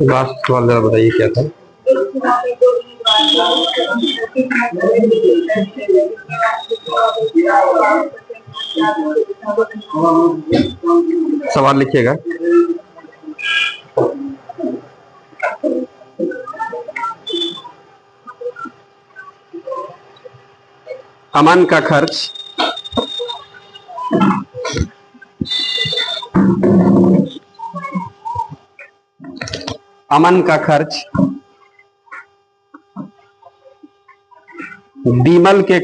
Last सवाल जरा बताइए क्या था। सवाल लिखिएगा। अमन का खर्च बीमल के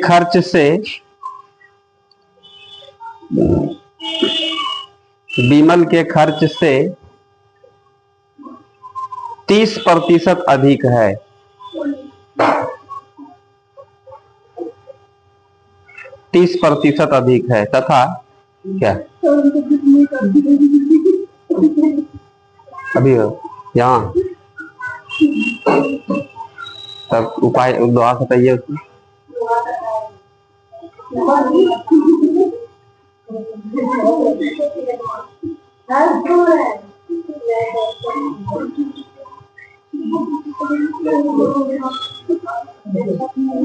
खर्च से 30% अधिक है। 30% अधिक है तथा क्या अभी यहाँ तब उपाय दुआ बताइए उसमें।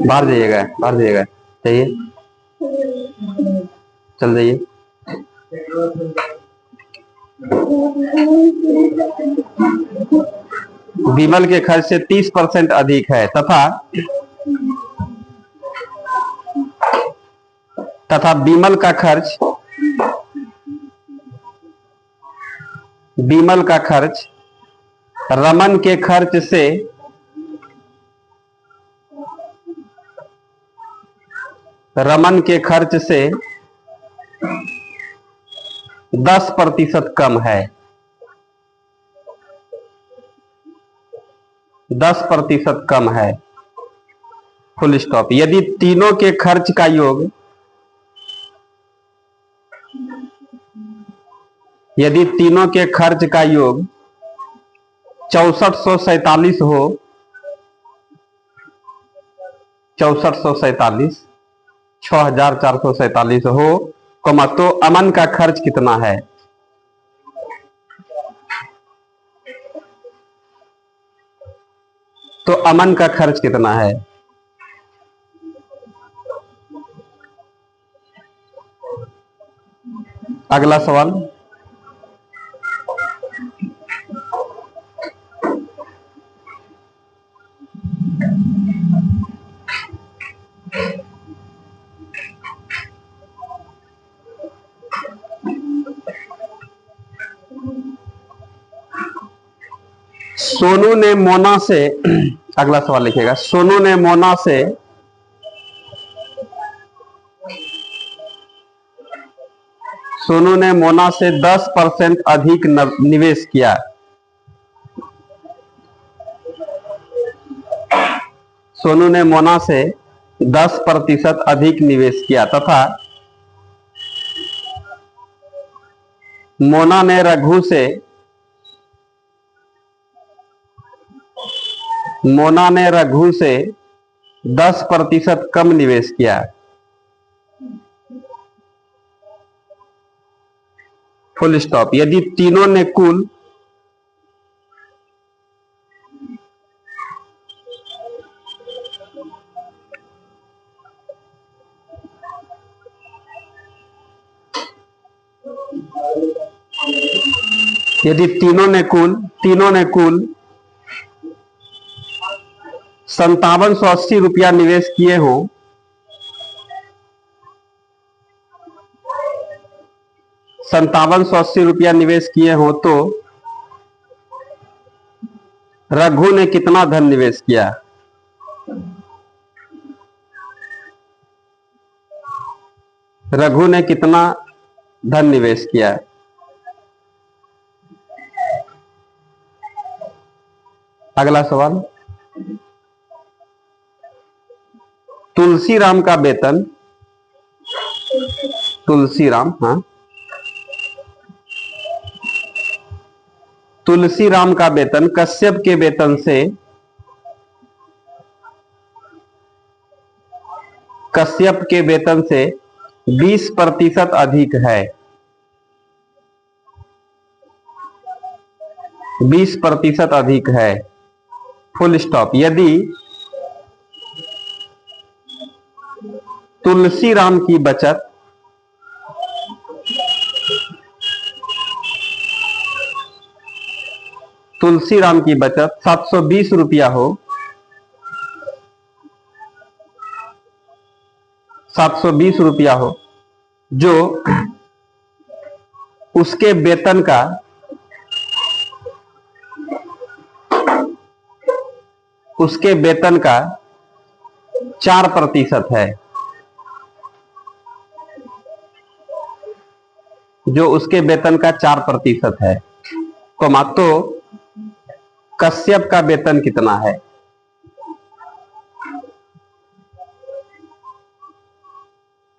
बाहर जाइएगा चाहिए, चल जाइए। बीमल के खर्च से 30% अधिक है तथा बीमल का खर्च रमन के खर्च से 10% कम है। 10% कम है, फुल स्टॉप। यदि तीनों के खर्च का योग 6447 हो, 6447 हो, तो अमन का खर्च कितना है? तो अमन का खर्च कितना है? अगला सवाल। सोनू ने मोना से अगला सवाल लिखिएगा। सोनू ने मोना से 10% अधिक निवेश किया। सोनू ने मोना से 10% अधिक निवेश किया तथा मोना ने रघु से 10% कम निवेश किया। Full stop. यदि तीनों ने कुल तीनों ने कुल 5780 रुपया निवेश किए हों, तो रघु ने कितना धन निवेश किया? अगला सवाल। तुलसीराम का वेतन तुलसीराम का वेतन कश्यप के वेतन से 20% अधिक है। 20% अधिक है, फुल स्टॉप। यदि तुलसीराम की बचत तुलसीराम की बचत 720 रुपया हो, 720 रुपया हो, जो उसके वेतन का 4% है, जो उसके वेतन का 4% है। तो कश्यप का वेतन कितना है?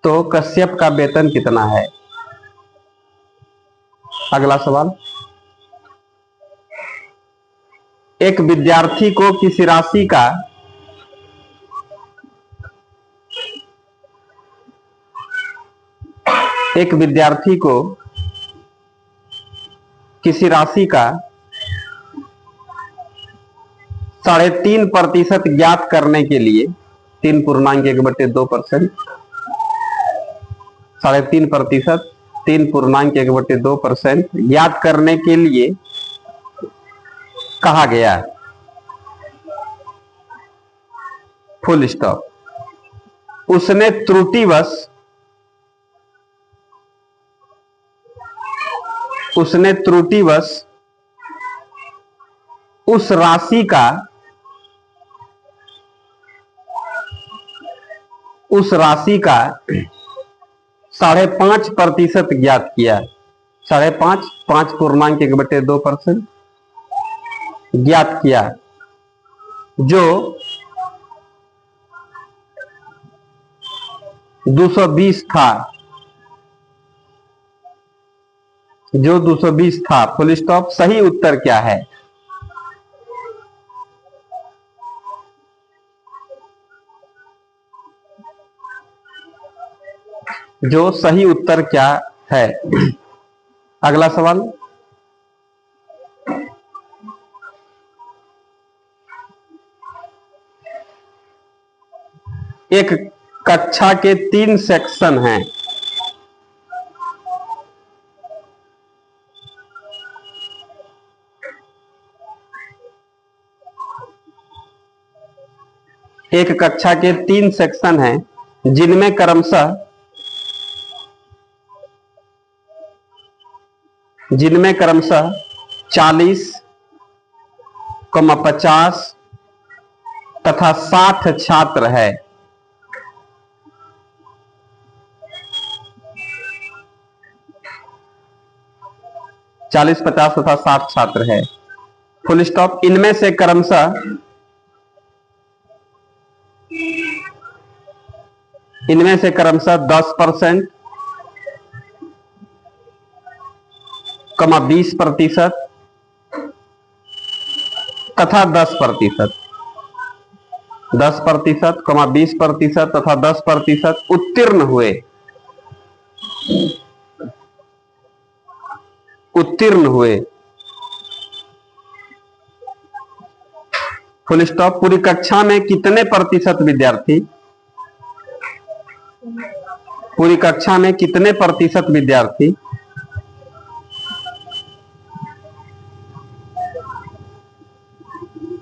तो कश्यप का वेतन कितना है? अगला सवाल, एक विद्यार्थी को किसी राशि का एक विद्यार्थी को किसी राशि का 3.5% ज्ञात करने के लिए 3.1/2%, 3.5%, 3.1/2% ज्ञात करने के लिए कहा गया, फुल स्टॉप। उसने त्रुटिवश उस राशि का 5.5% ज्ञात किया। 5.1/2% ज्ञात किया, जो 220 था, फुल स्टॉप। सही उत्तर क्या है? जो सही उत्तर क्या है? अगला सवाल, एक कक्षा के 3 सेक्शन हैं। एक कक्षा के 3 सेक्शन हैं, जिनमें क्रमशः 40, 50 तथा 60 छात्र है। 40, 50 तथा 60 छात्र है, फुल स्टॉप। इनमें से क्रमशः 10%, 20% तथा 10%, 10%, 20% तथा 10% उत्तीर्ण हुए, फुल स्टॉप। पूरी कक्षा में कितने प्रतिशत विद्यार्थी पूरी कक्षा में कितने प्रतिशत विद्यार्थी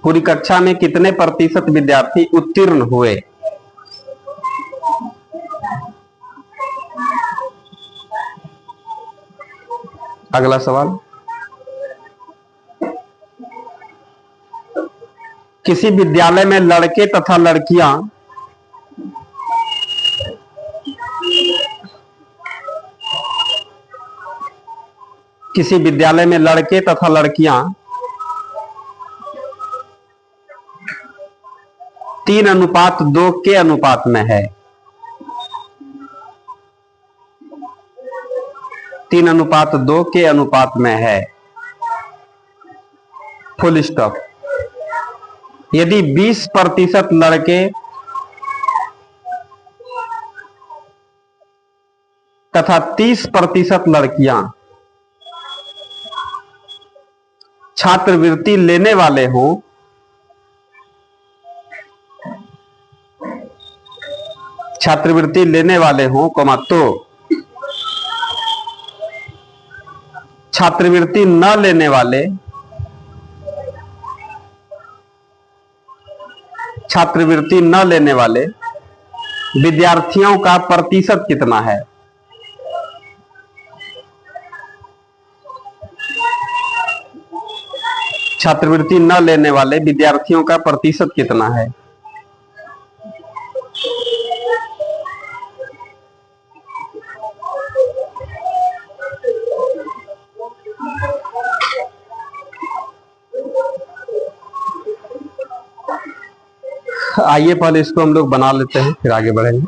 पूरी कक्षा में कितने प्रतिशत विद्यार्थी उत्तीर्ण हुए? अगला सवाल, किसी विद्यालय में लड़के तथा लड़कियां किसी विद्यालय में लड़के तथा लड़कियां 3:2 के अनुपात में है। 3:2 के अनुपात में है। Full stop. यदि 20% लड़के तथा 30% लड़कियां छात्रवृत्ति लेने वाले हों, छात्रवृत्ति लेने वाले हों तो छात्रवृत्ति न लेने वाले, छात्रवृत्ति न लेने वाले विद्यार्थियों का प्रतिशत कितना है? छात्रवृत्ति न लेने वाले विद्यार्थियों का प्रतिशत कितना है? आइए पहले इसको हम लोग बना लेते हैं, फिर आगे बढ़ेंगे।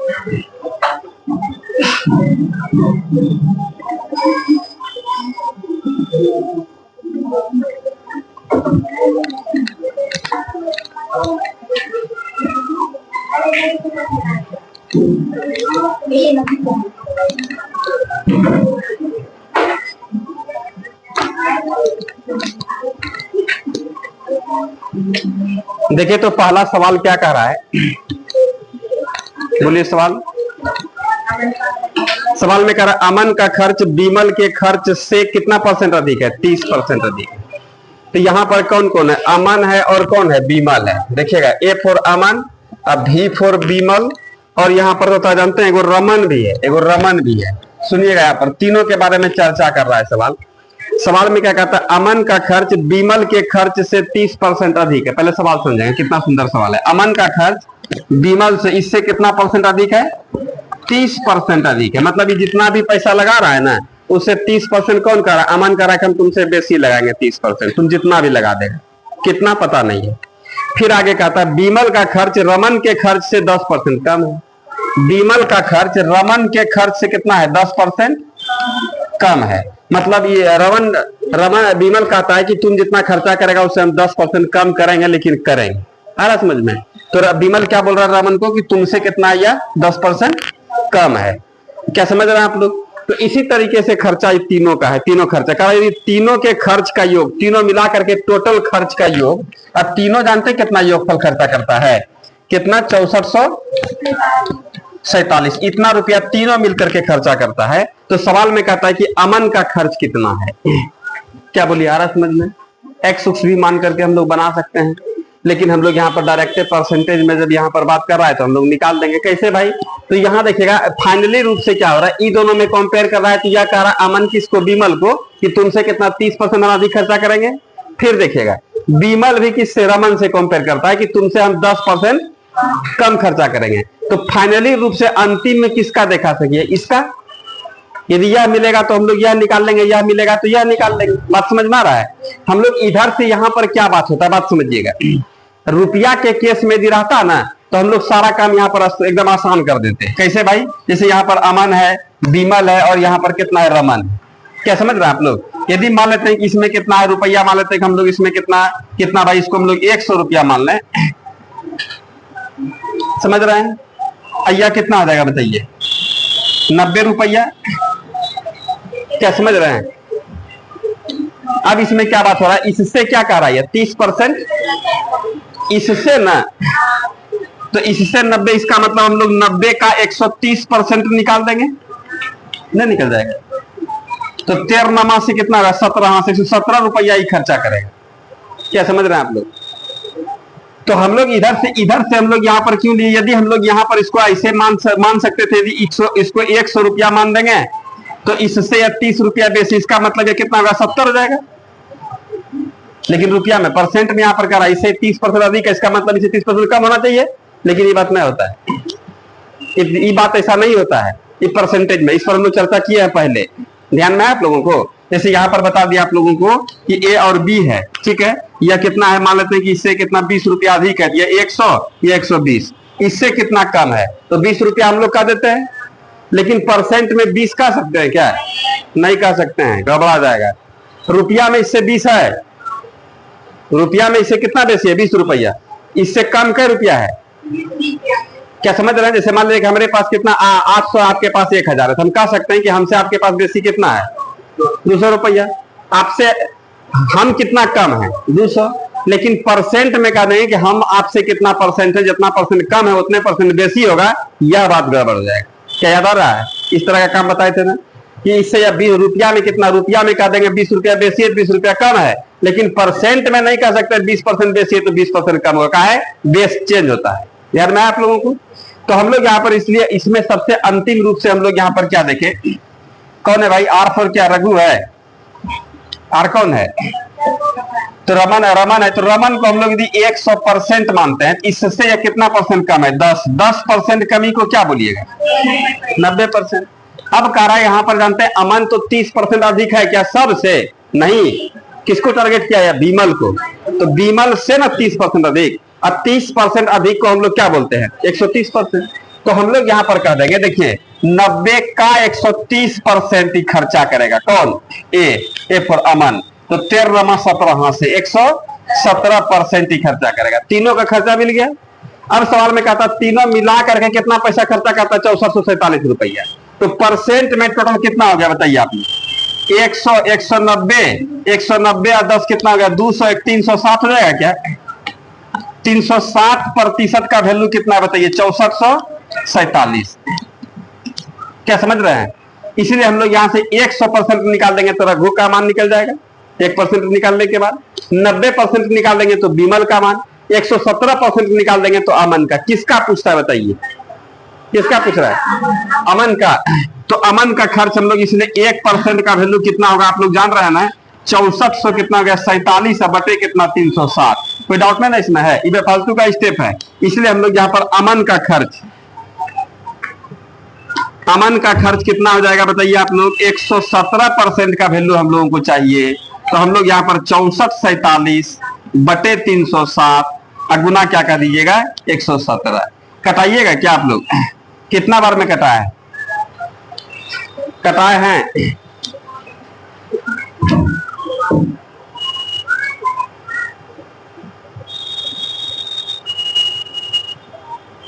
देखिए तो पहला सवाल क्या कह रहा है, बोलिए सवाल। सवाल में कह रहा है अमन का खर्च बीमल के खर्च से कितना % अधिक है? 30% अधिक। तो यहाँ पर कौन कौन है? अमन है और कौन है? बीमल है। देखिएगा A फॉर अमन, अब V फॉर बीमल, और यहाँ पर तो जानते हैं एगो रमन भी है, एगो रमन भी है। सुनिएगा यहाँ पर तीनों के बारे में चर्चा कर रहा है सवाल। सवाल में क्या कहता है? अमन का खर्च बीमल के खर्च से 30% अधिक है। पहले सवाल समझेंगे, कितना सुंदर सवाल है। अमन का खर्च बीमल से इससे कितना % अधिक है? 30% अधिक है। मतलब ये जितना भी पैसा लगा रहा है ना, उससे 30% कौन कर रहा है? अमन कर रहा है कि हम तुमसे बेसी लगाएंगे 30%, तुम जितना भी लगा देगा। कितना पता नहीं है। फिर आगे कहता है बीमल का खर्च रमन के खर्च से 10% कम है। बीमल का खर्च रमन के खर्च से कितना है? 10% कम है। मतलब ये रमन बीमल कहता है कि तुम जितना खर्चा करेगा उससे हम 10% कम करेंगे, लेकिन करेंगे। आ रहा समझ में? तो बीमल क्या बोल रहा है रमन को कि तुमसे कितना या 10% कम है। क्या समझ रहे हैं आप लोग? तो इसी तरीके से खर्चा तीनों का है, तीनों खर्चा का, तीनों के खर्च का योग, तीनों मिला करके टोटल खर्च का योग। अब तीनों जानते हैं कितना योगफल खर्चा करता है? कितना? 6447। इतना रुपया तीनों मिलकर के खर्चा करता है। तो सवाल में कहता है कि अमन का खर्च कितना है? क्या बोलिए, आ रहा समझ में? एक्स उक्स भी मान करके हम लोग बना सकते हैं, लेकिन हम लोग यहाँ पर डायरेक्ट परसेंटेज में जब यहाँ पर बात कर रहा है तो हम लोग निकाल देंगे। कैसे भाई? तो यहाँ देखिएगा फाइनली रूप से क्या हो रहा है, इन दोनों में कंपेयर कर रहा है। तो यह कह रहा है अमन किसको? बीमल को, कि तुमसे कितना 30% अधिक खर्चा करेंगे। फिर देखिएगा बीमल भी किससे? रमन से कंपेयर करता है कि तुमसे हम 10% कम खर्चा करेंगे। तो फाइनली रूप से अंतिम में किसका देखा सकिए? इसका। यदि यह मिलेगा तो हम लोग यह निकाल लेंगे, यह मिलेगा तो यह निकाल लेंगे। बात समझ में आ रहा है? हम लोग इधर से यहाँ पर क्या बात होता है, बात समझिएगा। रुपया के केस में यदि रहता ना तो हम लोग सारा काम यहाँ पर एकदम आसान कर देते हैं। कैसे भाई? जैसे यहाँ पर अमन है, बीमल है, और यहाँ पर कितना है? रमन। क्या समझ रहे हैं आप लोग? यदि मान लेते हैं कि इसमें कितना है रुपया, मान लेते हैं कि हम लोग इसमें कितना भाई, इसको हम लोग 100 रुपया मान लें। समझ रहे हैं? अय्या कितना आ जाएगा बताइए? 90 रुपया। क्या समझ रहे हैं? अब इसमें क्या बात हो रहा है? इससे क्या कह रहा है? 30%। इससे ना, तो इससे 90, इसका मतलब हम लोग 90 का 130% निकाल देंगे, नहीं निकल जाएगा। तो 13 से कितना होगा? 17 से 17 रुपया ही खर्चा करेगा। क्या समझ रहे हैं आप लोग? तो हम लोग इधर से हम लोग यहाँ पर क्यों लिए? यदि हम लोग यहाँ पर इसको ऐसे मान सकते थे, यदि इसको 100 रुपया मान देंगे तो इससे 30 रुपया बेसी, इसका मतलब ये कितना होगा? 70 हो जाएगा। लेकिन रुपया में, परसेंट में यहाँ पर कह रहा है इससे 30% अधिक है, इसका मतलब इसे 30% कम होना चाहिए। लेकिन ये बात नहीं होता है, ये बात ऐसा नहीं होता है। ये परसेंटेज में, इस पर हम लोग चर्चा किए हैं पहले, ध्यान में है आप लोगों को? जैसे यहाँ पर बता दिया आप लोगों को कि ए और बी है, ठीक है। यह कितना है? मान लेते हैं कि इससे कितना 20 रुपया अधिक है, ये 100, ये 120। इससे कितना कम है? तो 20 रुपया हम लोग कह देते हैं। लेकिन परसेंट में 20 कह सकते हैं क्या? नहीं कह सकते हैं, गड़बड़ा जाएगा। रुपया में इससे 20 है, रुपया में इससे कितना बेसी है? 20 रुपया। इससे कम क्या रुपया है? क्या समझ रहे हैं? जैसे मान लीजिए हमारे पास कितना 800, आपके पास 1000 है, तो हम कह सकते हैं कि हमसे आपके पास बेसी कितना है? 200 रुपया। आपसे हम कितना कम है? 200। लेकिन परसेंट में कह देंगे कि हम आपसे कितना परसेंट है, जितना परसेंट कम है उतने परसेंट बेसी होगा, यह बात गड़बड़ हो जाएगा। क्या याद आ रहा है? इस तरह का काम बताए थे ना कि इससे या 20 रुपया में कितना, रुपया में कह देंगे 20 रुपया बेसी है, 20 रुपया कम है, लेकिन परसेंट में नहीं कह सकते 20% बेसी है तो 20% कम होगा। क्या है? बेस चेंज होता है। याद में आप लोगों को? तो हम लोग यहाँ पर इसलिए इसमें सबसे अंतिम रूप से हम लोग यहाँ पर क्या देखें, कौन है भाई? आर फॉर क्या? रघु है। आर कौन है? तो रमन है। रमन है तो रमन को हम लोग यदि 100% मानते हैं, इससे यह कितना परसेंट कम है? 10% कमी को क्या बोलिएगा? 90%। अब कह रहा है यहां पर जानते हैं अमन तो 30% अधिक है क्या? सबसे नहीं। किसको टारगेट किया है? बीमल को। तो बीमल से ना 30% अधिक। अब 30% अधिक को हम लोग क्या बोलते हैं? 130%। तो हम लोग यहां पर कह देंगे, देखिए 90 का 130% ही खर्चा करेगा। कौन? ए फॉर अमन। तो 13 17 से 117% ही खर्चा करेगा। तीनों का खर्चा मिल गया। अब सवाल में कहता तीनों मिला करके कितना पैसा खर्चा करता? 6447 रुपया। तो परसेंट में टोटल कितना हो गया बताइए आपने? 100 190 और 10 कितना हो गया? 200 360 हो जाएगा क्या? 360% का वैल्यू कितना है बताइए? 6447। क्या समझ रहे हैं? इसलिए हम लोग यहां से 100% निकाल देंगे तो रघु का मान निकल जाएगा। 1% निकालने के बाद 90% निकाल देंगे तो बीमल का मान, 117% निकाल देंगे तो अमन का। किसका पूछता है बताइए? किसका पूछ रहा है? अमन का। तो अमन का खर्च हम लोग इसलिए 1% का वैल्यू कितना होगा आप लोग जान रहे हैं ना? 6400 कितना हो गया? 47 बटे कितना? 360। कोई डाउट नहीं ना इसमें? है ये फालतू का स्टेप है। इसलिए हम लोग यहाँ पर अमन का खर्च कितना हो जाएगा बताइए आप लोग? 117% का वैल्यू हम लोगों को चाहिए। तो हम लोग यहाँ पर 6447 बटे 360 गुना क्या कर दीजिएगा? 117। कटाइएगा क्या आप लोग? कितना बार में कटाए हैं?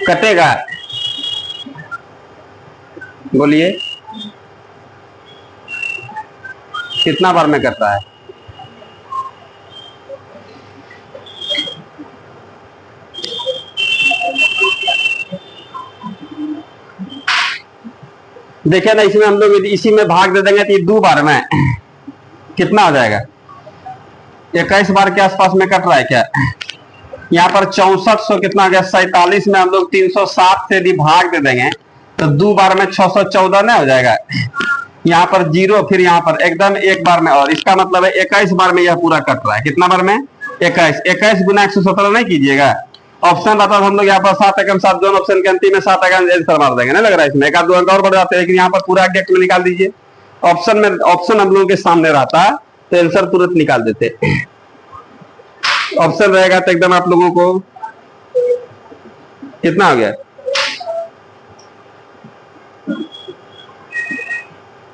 कटेगा? बोलिए कितना बार में कटता है? देखिए ना, इसमें हम लोग इसी में भाग दे देंगे तो ये 2 बार में कितना हो जाएगा? 21 बार के आसपास में कट रहा है क्या? यहाँ पर 6400 कितना हो गया? 47 में हम लोग 360 से यदि भाग दे देंगे तो 2 बार में 614 नहीं हो जाएगा? यहाँ पर 0, फिर यहाँ पर एकदम 1 बार में, और इसका मतलब है 21 बार में यह पूरा कट रहा है। कितना बार में? 21 गुना 117 नहीं कीजिएगा। ऑप्शन रहता है हम लोग यहाँ पर 7 एकम 7 दोनों ऑप्शन के अंतिम में 7 आंसर मार देंगे। नहीं लग रहा है इसमें? एक आध 2 अंक और बढ़ जाते हैं, लेकिन यहाँ पर पूरा एग्जैक्ट में निकाल दीजिए। ऑप्शन हम लोगों के सामने रहता है तो आंसर तुरंत निकाल देते। ऑप्शन रहेगा तो एकदम आप लोगों को कितना हो गया?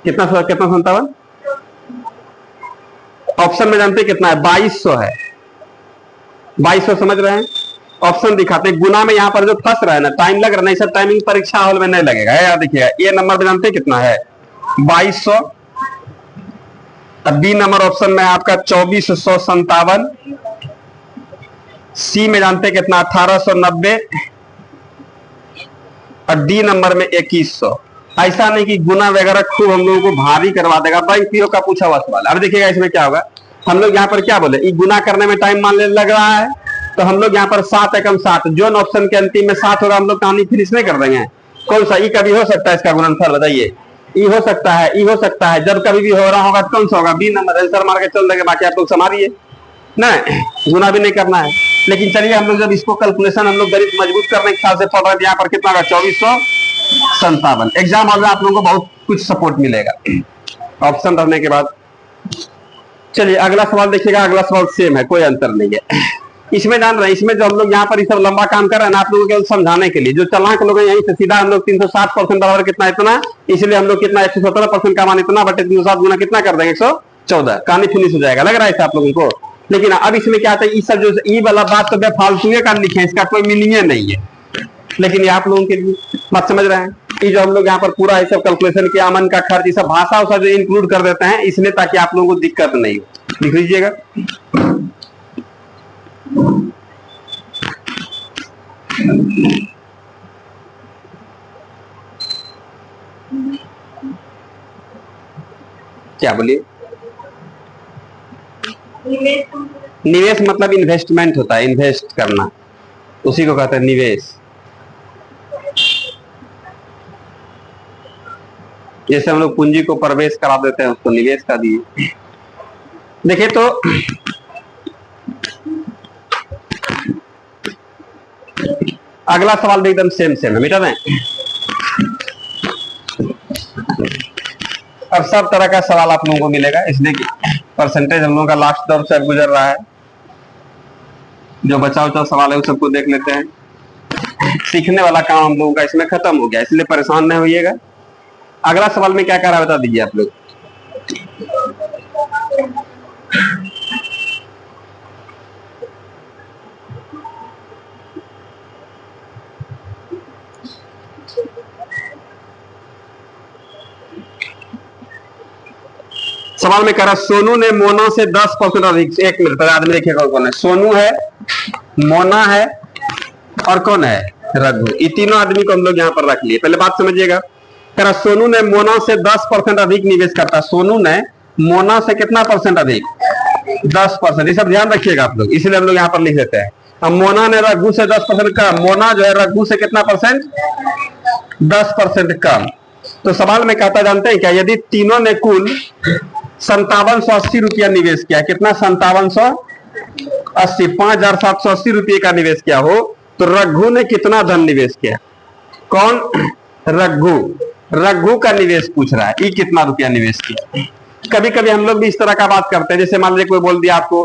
कितना 57? ऑप्शन में जानते कितना है? 2200 है। 2200 समझ रहे हैं? ऑप्शन दिखाते गुना में यहाँ पर जो फंस रहा है ना, टाइम लग रहा है ना, सब टाइमिंग परीक्षा हॉल में नहीं लगेगा। यार देखिएगा, ये नंबर पे जानते कितना है? 2200। बी नंबर ऑप्शन में आपका 2457। सी में जानते कितना? 1890। और डी नंबर में 2100। ऐसा नहीं कि गुना वगैरह खूब हम लोगों को भारी करवा देगा। बैंक पीओ का पूछा हुआ सवाल। अब देखिएगा इसमें क्या होगा। हम लोग यहाँ पर क्या बोले? ये गुना करने में टाइम मान लग रहा है, तो हम लोग यहाँ पर 7 एकम 7 जो ऑप्शन के अंतिम में 7 होगा हम लोग कहानी फिनिश नहीं कर देंगे। कौन सा? ई कभी हो सकता है इसका गुणनफल बताइए? ई हो सकता है, ई हो सकता है। जब कभी भी हो रहा होगा तो कौन सा होगा? B number. आंसर मार के चल देंगे, बाकी आप लोग संभालिए। नहीं, गुना भी नहीं करना है। लेकिन चलिए हम लोग जब इसको कैलकुलेशन हम लोग गणित मजबूत करने के ख्याल से पढ़ रहे हैं, यहाँ पर कितना होगा? 2457। एग्जाम हॉल में आप लोगों को बहुत कुछ सपोर्ट मिलेगा ऑप्शन रहने के बाद। चलिए अगला सवाल देखिएगा। अगला सवाल सेम है, कोई अंतर नहीं है। इसमें जान रहे हैं, इसमें जो हम लोग यहाँ पर सब लंबा काम कर रहे हैं ना, आप लोगों को समझाने के लिए। जो चालाक लोग हैं यहीं से सीधा हम लोग 360% बराबर कितना? इतना। इसलिए हम लोग कितना? 117% का मान इतना बटे 360 गुना कितना कर देंगे? 114। कहानी फिनिश हो जाएगा। लग रहा है आप लोगों को? लेकिन अब इसमें क्या आता है, सब जो ई वाला बात तो बेफालतू का लिखे, इसका कोई मीनिंग नहीं है, लेकिन ये आप लोगों के लिए बात समझ रहे हैं। ये जो हम लोग यहाँ पर पूरा ये सब कैलकुलेशन किया, अमन का खर्च, ये सब भाषा उसा जो इंक्लूड कर देते हैं इसलिए, ताकि आप लोगों को दिक्कत नहीं हो। लिख लीजिएगा। क्या बोलिए? निवेश मतलब इन्वेस्टमेंट होता है, इन्वेस्ट करना, उसी को कहते हैं निवेश। जैसे हम लोग पूंजी को प्रवेश करा देते हैं, उसको निवेश कर दिए। देखिए तो अगला सवाल भी एकदम सेम है, बेटा दें। अब सब तरह का सवाल आप लोगों को मिलेगा, इसलिए कि परसेंटेज हम लोगों का लास्ट दौर से गुजर रहा है। जो बचा उचा सवाल है उस सबको देख लेते हैं। सीखने वाला काम हम लोगों का इसमें खत्म हो गया, इसलिए परेशान नहीं होइएगा। अगला सवाल में क्या कह रहा है बता दीजिए आप लोग। सवाल में कह रहा सोनू ने मोना से 10% अधिक। एक मिनट पहले आदमी देखिएगा कौन है। सोनू है, मोना है और कौन है, रघु। ये तीनों आदमी को हम लोग यहाँ पर रख लिए। पहले बात समझिएगा। कह रहा सोनू ने मोना से 10% अधिक निवेश करता। सोनू ने मोना से कितना परसेंट अधिक? 10%। ये सब ध्यान रखिएगा आप लोग, इसलिए हम लोग यहाँ पर लिख देते हैं। अब मोना ने रघु से 10% कम। मोना जो है रघु से कितना परसेंट? 10% कम। तो सवाल में कहता जानते हैं क्या, यदि तीनों ने कुल 5780 रुपया निवेश किया। कितना? 5780, 5780 रुपये का निवेश किया हो, तो रघु ने कितना धन निवेश किया? कौन? रघु। रघु का निवेश पूछ रहा है, ये कितना रुपया निवेश किया। कभी कभी हम लोग भी इस तरह का बात करते हैं, जैसे मान लीजिए कोई बोल दिया आपको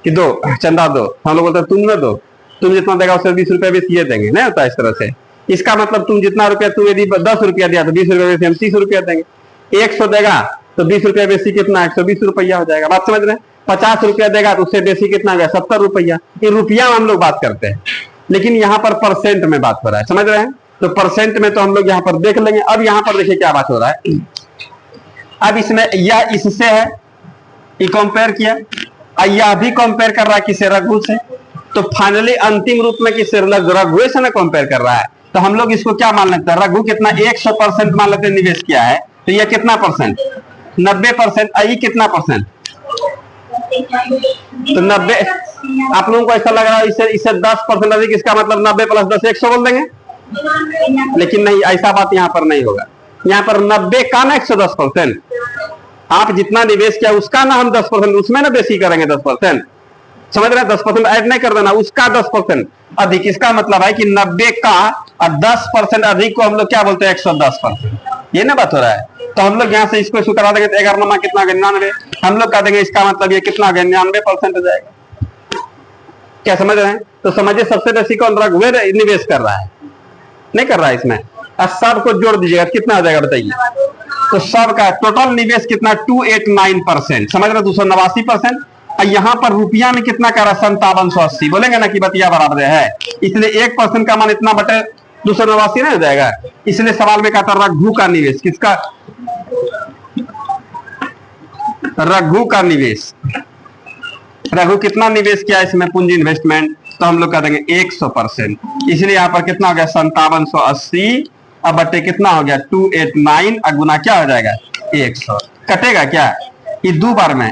कि दो चंदा दो, हम लोग बोलते हैं तुम न दो, तुम जितना देगा उससे 20 रुपया बेच ये देंगे, नहीं होता इस तरह से। इसका मतलब तुम जितना रुपया, तुम यदि 10 रुपया दिया तो 20 रुपया बेची हम 30 रुपया देंगे। 100 देगा तो 20 रुपया बेसी कितना? 120 रुपया हो जाएगा। बात समझ रहे हैं? 50 रुपया देगा तो उससे बेसी कितना गया? 70 रुपया। ये रुपया में हम लोग बात करते हैं, लेकिन यहाँ पर परसेंट में बात हो रहा है, समझ रहे हैं? तो परसेंट में तो हम लोग यहाँ पर देख लेंगे। अब यहाँ पर देखिए क्या बात हो रहा है। अब इसमें यह इससे है, ये कंपेयर किया, यह भी कंपेयर कर रहा है किसे? रघु से। तो फाइनली अंतिम रूप में किसे? रघु से ना कंपेयर कर रहा है। तो हम लोग इसको क्या मान लेते हैं? रघु कितना? 100% मान लेते हैं निवेश किया है, तो यह कितना परसेंट? 90%। आई कितना परसेंट? तो 90। आप लोगों को ऐसा लग रहा है इसे 10% अधिक, इसका मतलब 90 + 10 100 बोल देंगे, लेकिन नहीं, ऐसा बात यहाँ पर नहीं होगा। यहाँ पर 90 का ना 110%। आप जितना निवेश किया उसका ना हम 10%, उसमें ना बेसी करेंगे 10%, समझ रहे हैं? 10% ऐड नहीं कर देना, उसका 10% अधिक। इसका मतलब है कि 90 का और 10% अधिक को हम लोग क्या बोलते हैं? 110%। ये ना बात हो रहा है। तो हम लोग यहाँ से इसको शुरू करा देंगे तो 11 कितना? 99। हम लोग कह देंगे इसका मतलब ये कितना? 99% हो जाएगा। क्या समझ रहे हैं? तो समझिए सबसे बेसी कौन? रघु निवेश कर रहा है, नहीं कर रहा है इसमें। और सबको जोड़ दीजिएगा कितना हो जाएगा बताइए। तो सबका टोटल निवेश कितना? 289%, समझ रहे? 289%। यहाँ पर रुपया में कितना कर रहा है? 5780। बोलेंगे ना कि बतिया बराबर है, इसलिए 1% का मान इतना बटे 289 नहीं हो जाएगा। इसलिए सवाल में कहता रघु का निवेश। किसका? रघु का निवेश। रघु कितना निवेश किया इसमें? पूंजी इन्वेस्टमेंट। तो हम लोग कह देंगे 100%। इसलिए यहाँ पर कितना हो गया? 5780 अब बटे कितना हो गया? 289 और गुना क्या हो जाएगा? 100। कटेगा क्या? ये 2 बार में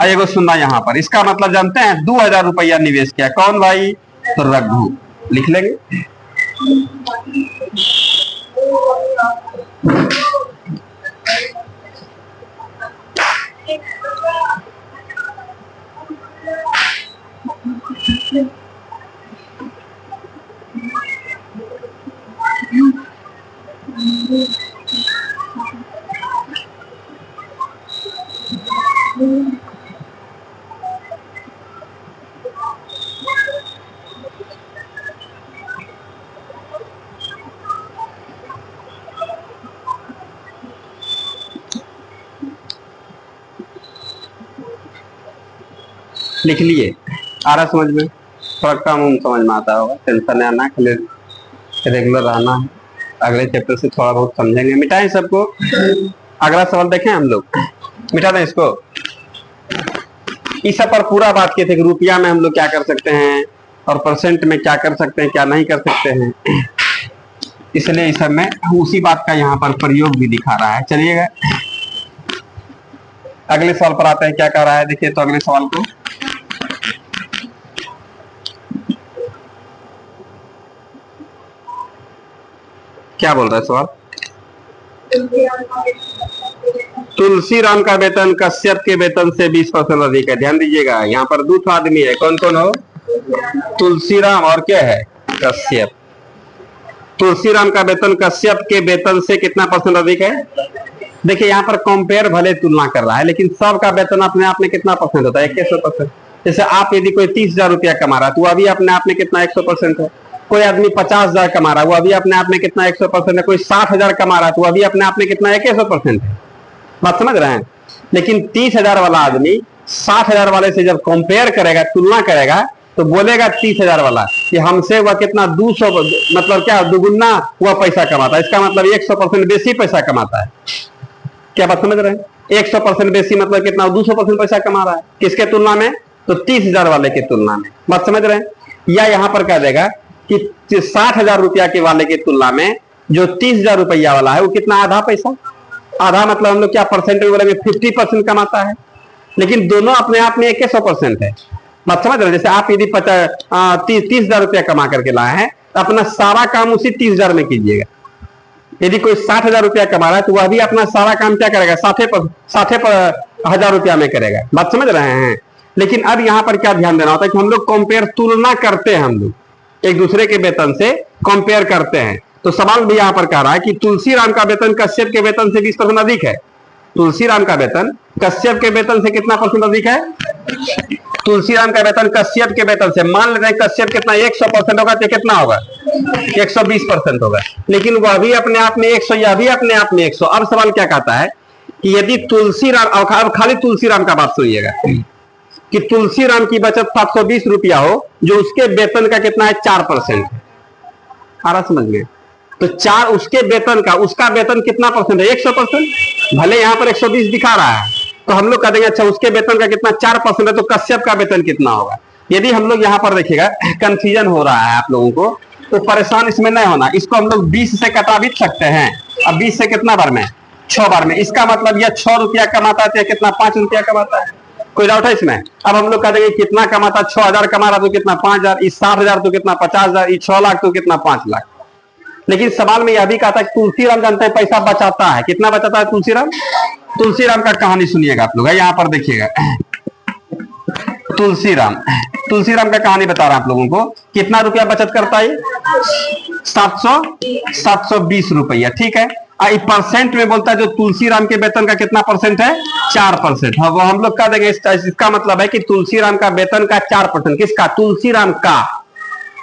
एगो सुनना यहाँ पर। इसका मतलब जानते हैं 2000 रुपया निवेश किया। कौन भाई? तो रघु। लिख लेंगे। लिख लिए। आ रहा समझ में? थोड़ा कम समझ में आता होगा, टेंशन नहीं आना, खाली रेगुलर रहना है। अगले चैप्टर से थोड़ा बहुत समझेंगे। मिटाएं सबको। अगला सवाल देखें हम लोग, मिटा दें इसको। इस सब पर पूरा बात किए थे कि रुपया में हम लोग क्या कर सकते हैं और परसेंट में क्या कर सकते हैं, क्या नहीं कर सकते हैं। इसलिए इस सब में उसी बात का यहाँ पर प्रयोग भी दिखा रहा है। चलिएगा अगले सवाल पर आते हैं, क्या कह रहा है देखिए तो अगले सवाल को। क्या बोल रहा है सवाल? तुलसीराम का वेतन कश्यप के वेतन से 20% अधिक है। ध्यान दीजिएगा, यहाँ पर दो आदमी है, कौन कौन हो? तुलसीराम और क्या है? कश्यप। तुलसीराम का वेतन कश्यप के वेतन से कितना % अधिक है? देखिए यहाँ पर कंपेयर भले तुलना कर रहा है, लेकिन सबका वेतन अपने आप में कितना % होता है? 100%। जैसे आप यदि कोई 30,000 रुपया कमा रहा है तो वह भी अपने आप में कितना 100% है। कोई आदमी 50,000 कमा रहा है, वह भी अपने आप में कितना 100% है। कोई 60,000 कमा रहा है तो वह भी अपने आप में कितना 100% है। बात समझ रहे हैं? लेकिन 30,000 वाला आदमी 60,000 वाले से जब कंपेयर करेगा, तुलना करेगा, तो बोलेगा 30,000 वाला कि हमसे वह कितना 200 मतलब क्या दुगुना वह पैसा कमाता है। इसका मतलब 100% बेसी पैसा कमाता है। क्या बात समझ रहे हैं? 100% बेसी मतलब कितना? 200% पैसा कमा रहा है। किसके तुलना में? तो 30,000 वाले की तुलना में। बात समझ रहे हैं? या यहाँ पर कह देगा कि 60,000 रुपया के वाले की तुलना में जो 30,000 रुपया वाला है वो कितना? आधा पैसा। आधा मतलब हम लोग क्या परसेंट में बोलेंगे? 50% कमाता है। लेकिन दोनों अपने आप में 100% है। बात समझ रहे हैं? जैसे आप यदि 30,000 रुपया कमा करके लाए हैं तो अपना सारा काम उसी 30,000 में कीजिएगा। यदि कोई 60,000 रुपया कमा रहा है तो वह भी अपना सारा काम क्या करेगा? 60,000 रुपया में करेगा। बात समझ रहे हैं? लेकिन अब यहाँ पर क्या ध्यान देना होता है कि हम लोग कंपेयर तुलना करते हैं, हम लोग एक दूसरे के वेतन से कंपेयर करते हैं। तो सवाल भी यहाँ पर कह रहा है कि तुलसीराम का वेतन कश्यप के वेतन से 20% अधिक है। तुलसीराम का वेतन कश्यप के वेतन से कितना % अधिक है? तुलसीराम का वेतन कश्यप के वेतन से, मान लेते हैं कश्यप कितना 100% होगा तो कितना होगा? 120% होगा। लेकिन वह भी अपने आप में 100, यह भी अपने आप में 100। अब सवाल क्या कहता है कि यदि तुलसीराम, अब खाली तुलसीराम का बात सुनिएगा, कि तुलसीराम की बचत 720 रुपया हो, जो उसके वेतन का कितना है? 4% है। आ रहा समझ में? तो 4 उसके वेतन का, उसका वेतन कितना % है? 100%। भले यहाँ पर 120 दिखा रहा है तो हम लोग कह देंगे अच्छा उसके वेतन का कितना? 4% है, तो कश्यप का वेतन कितना होगा? यदि हम लोग यहाँ पर देखिएगा कंफ्यूजन हो रहा है आप लोगों को, तो परेशान इसमें नहीं होना। इसको हम लोग 20 से कटा भी सकते हैं। अब 20 से कितना बार में? 6 बार में। इसका मतलब यह 6 रुपया कमाता है, कितना? 5 रुपया कमाता है। कोई डाउट है इसमें? अब हम लोग कह देंगे कितना कमाता? 6,000 कमा रहा तो कितना? 5,000। इस 60,000 तो कितना? 50,000। इस 6 लाख तो कितना? 5 लाख। लेकिन सवाल में यह भी कहा था कि तुलसीराम जानते हैं पैसा बचाता है। कितना बचाता है तुलसीराम? तुलसीराम का कहानी सुनिएगा आप लोग, यहाँ पर देखिएगा। तुलसीराम का कहानी बता रहा हूं आप लोगों को। कितना रुपया बचत करता है? 720 रुपया। ठीक है। परसेंट में बोलता है जो तुलसीराम के वेतन का कितना % है? 4%। हाँ, वो हम लोग कह देंगे इसका मतलब है कि तुलसीराम का वेतन का 4%। किसका? तुलसीराम का।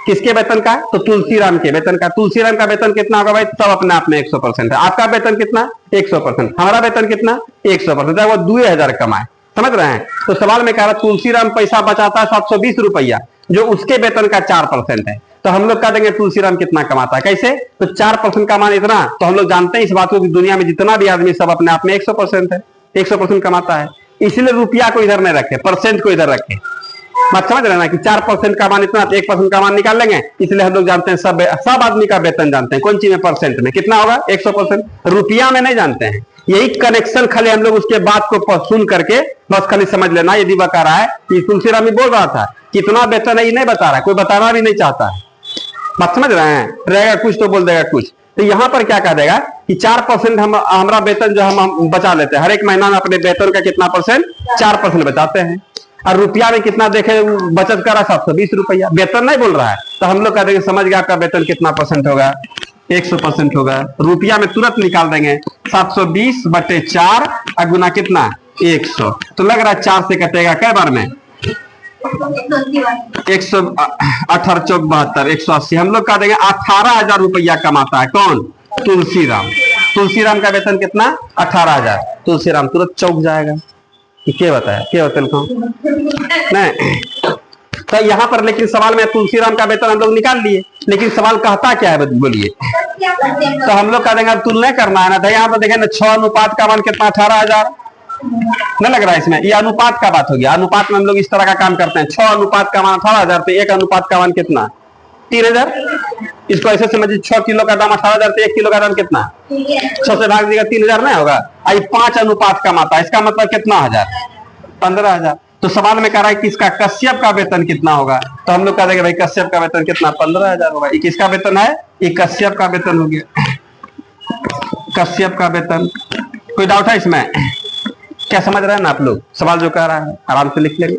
किसके वेतन का? तो तुलसीराम के वेतन का। तुलसीराम का वेतन कितना होगा भाई? सब अपने आप में 100% है। आपका वेतन कितना? 100%। हमारा वेतन कितना? 100%। वो 2,000 कमाए। समझ रहे हैं? तो सवाल में कह रहा तुलसीराम पैसा बचाता है 720 रुपया, जो उसके वेतन का 4% है। तो हम लोग कह देंगे तुलसीराम कितना कमाता है? कैसे? तो 4% का मान इतना, तो हम लोग जानते हैं इस बात को कि दुनिया में जितना भी आदमी सब अपने आप में 100% है, 100% कमाता है। इसलिए रुपया को इधर नहीं रखे, परसेंट को इधर रखे। बात समझ रहे ना कि 4% का मान इतना, 1% का मान निकाल लेंगे। इसलिए हम लोग जानते हैं सब आदमी का वेतन जानते हैं। कौन चीज में? परसेंट में। कितना होगा? 100%। रुपया में नहीं जानते हैं। यही कनेक्शन खाली हम लोग उसके बात को सुन करके बस खाली समझ लेना। यदि बता रहा है कि तुलसीराम बोल रहा था कितना वेतन है, ये नहीं बता रहा है, कोई बताना भी नहीं चाहता है। बात समझ रहे हैं? रहेगा कुछ तो बोल देगा कुछ। तो यहाँ पर क्या कह देगा कि 4% हमारा वेतन जो हम बचा लेते हैं, हर एक महीना में अपने वेतन का कितना %? 4% बचाते हैं। और रुपया में कितना देखे बचत करा? 720 रुपया। वेतन नहीं बोल रहा है, तो हम लोग कह देंगे समझ गया आपका वेतन कितना % होगा? 100% होगा। रुपया में तुरंत निकाल देंगे 720/4 और गुना कितना? 100। तो लग रहा है 4 से कटेगा कै बार में? 118 चौक 72 180। हम लोग कह देंगे 18,000 रुपया कमाता है। कौन? तुलसीराम। तुलसीराम का वेतन कितना? 18,000। तुलसीराम तुरंत चौक जाएगा। क्या बताया, क्या होता नहीं। तो यहाँ पर लेकिन सवाल में तुलसीराम का वेतन हम लोग निकाल लिए, लेकिन सवाल कहता क्या है बोलिए। तो हम लोग कह देंगे तुलना करना है ना, तो यहाँ पर देखें ना 6 अनुपात का मान कितना 18,000 नहीं लग रहा है इसमें। ये अनुपात का बात हो गया। अनुपात में हम लोग इस तरह का काम करते हैं, 6 अनुपात का मान 18,000, तो 1 अनुपात का मान कितना 3,000। इसको ऐसे समझिए 6 किलो का दाम 18,000, तो 1 किलो का दाम कितना 6 से भाग दिएगा 3,000 नहीं होगा। आई 5 अनुपात का माता, इसका मतलब कितना हजार 15,000। तो सवाल में कह रहा है कि इसका कश्यप का वेतन कितना होगा, तो हम लोग कह देंगे भाई कश्यप का वेतन कितना 15,000 होगा। ये किसका वेतन है, ये कश्यप का वेतन हो गया, कश्यप का वेतन। कोई डाउट है इसमें, क्या समझ रहे हैं ना आप लोग, सवाल जो कह रहा है आराम से लिख लेंगे।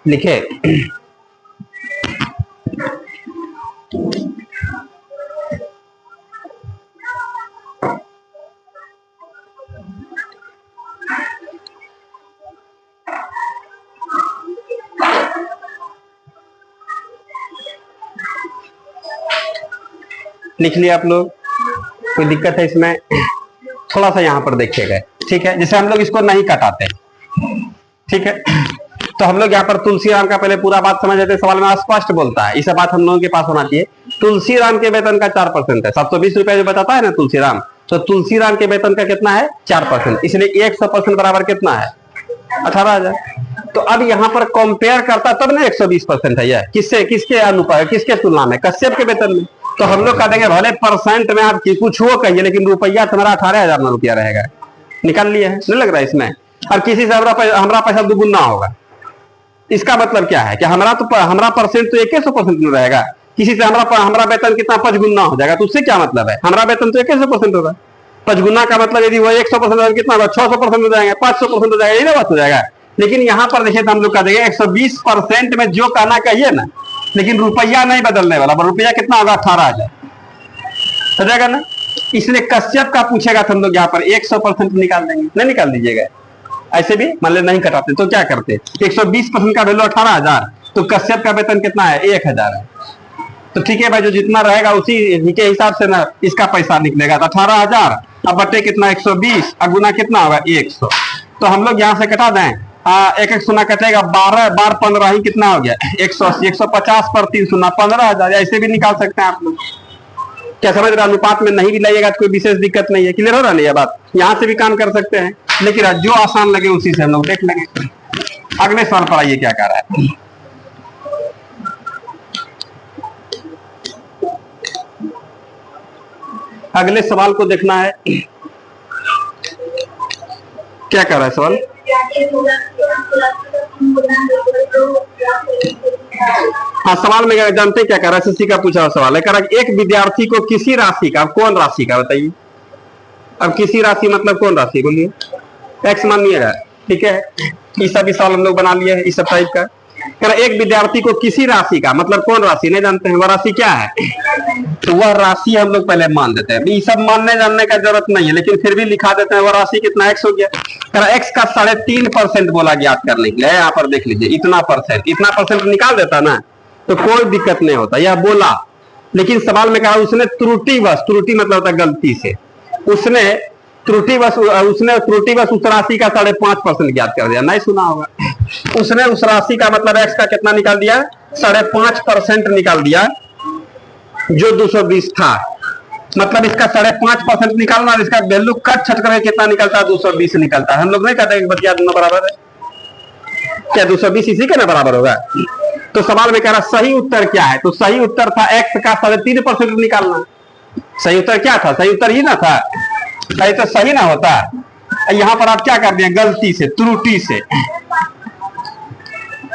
लिखे लिख लिया आप लोग, कोई दिक्कत है इसमें। थोड़ा सा यहाँ पर देखिएगा, ठीक है, जैसे हम लोग इसको नहीं कटाते, ठीक है। तो हम लोग यहाँ पर तुलसीराम का पहले पूरा बात समझ लेते, सवाल में स्पष्ट बोलता है, इस बात हम लोगों के पास होना चाहिए। तुलसीराम के वेतन का 4% है, 720 रुपए जो बताता है ना तुलसीराम, तो तुलसीराम के वेतन का कितना है 4%, इसलिए 100% बराबर कितना है 18,000। तो अब यहाँ पर कंपेयर करता तब ना 120% है यह, किससे, किसके अनुपात, किसके तुलना में, कश्यप के वेतन में। तो हम लोग कह देंगे भले परसेंट में आप कुछ वो कहिए, लेकिन रुपया तुम्हारा 18,000 रुपया रहेगा। निकाल लिए है, नहीं लग रहा है इसमें। और किसी से हमारा पैसा दुगुना होगा, इसका मतलब क्या है कि हमारा परसेंट तो 100% में रहेगा, किसी से हमारा वेतन कितना 5 गुना हो जाएगा। तो उससे क्या मतलब है, हमारा वेतन तो 100% होगा, 5 गुना का मतलब यदि वो 100% कितना होगा 600% हो जाएगा, 500% हो जाएगा, यही ना बात हो जाएगा। लेकिन यहाँ पर देखिए तो हम लोग कह देंगे 120% में जो कहना कहिए ना, लेकिन रुपया नहीं बदलने वाला, रुपया कितना होगा 18,000 हो जाएगा ना। इसलिए कश्यप का पूछेगा तो हम लोग यहाँ पर 100% निकाल देंगे, नहीं निकाल दीजिएगा। ऐसे भी मान ले नहीं कटाते तो क्या करते, 120% का वैल्यू 18,000, तो कश्यप का वेतन कितना है 1,000 है। तो ठीक है भाई, जो जितना रहेगा उसी के हिसाब से ना इसका पैसा निकलेगा। तो 18,000 अब बटे कितना 120, और गुना कितना होगा 100। तो हम लोग यहाँ से कटा दें, एक एक सुना कटेगा, 12 बार 15 ही कितना हो गया 180, 150 पर 3 सुना 15,000। ऐसे भी निकाल सकते हैं आप लोग, क्या समझ रहे, अनुपात में नहीं भी लगेगा तो कोई विशेष दिक्कत नहीं है। क्लियर हो रहा नहीं है बात, यहाँ से भी काम कर सकते हैं, लेकिन जो आसान लगे उसी से हम लोग देख लेंगे। अगले सवाल पर आइए, क्या कह रहा है। अगले सवाल को देखना है, क्या कह रहा है सवाल। हाँ, सवाल में जानते क्या कह रहा है, एसएससी का पूछा हुआ सवाल है। कह रहा है एक विद्यार्थी को किसी राशि का, कौन राशि का बताइए। अब किसी राशि मतलब कौन राशि बोलिए, एक्स मानिएगा, ठीक है। इस सब सवाल हम लोग बना लिए हैं, इस सब टाइप का। कह रहा एक विद्यार्थी को किसी राशि का, मतलब कौन राशि नहीं जानते हैं, वह राशि क्या है, तो वह राशि हम लोग पहले मान देते हैं। ये सब मानने जानने का जरूरत नहीं है, लेकिन फिर भी लिखा देते हैं। वह राशि कितना एक्स हो गया, कह रहा एक्स का 3.5% बोला ज्ञात करने के लिए। यहाँ पर देख लीजिए, इतना परसेंट निकाल देता ना तो कोई दिक्कत नहीं होता, यह बोला। लेकिन सवाल में कहा उसने त्रुटिवश, त्रुटि मतलब होता गलती से, उसने त्रुटिवश उस राशि का 5.5% ज्ञात कर दिया। नहीं सुना होगा, उसने उस राशि का मतलब एक्स का कितना निकाल दिया 5.5% निकाल दिया, जो 220 था। मतलब इसका 5.5% निकालना, इसका वैल्यू कट छट करके कितना निकलता है 220 निकलता है। हम लोग नहीं कहते कि बतिया दोनों बराबर है, क्या 220 इसी के ना बराबर होगा। तो सवाल में कह रहा सही उत्तर क्या है, तो सही उत्तर था एक्स का 3.5% निकालना। सही उत्तर क्या था, सही उत्तर ही ना था, सही तो सही ना होता, यहाँ पर आप क्या कर दिए, गलती से, त्रुटि से,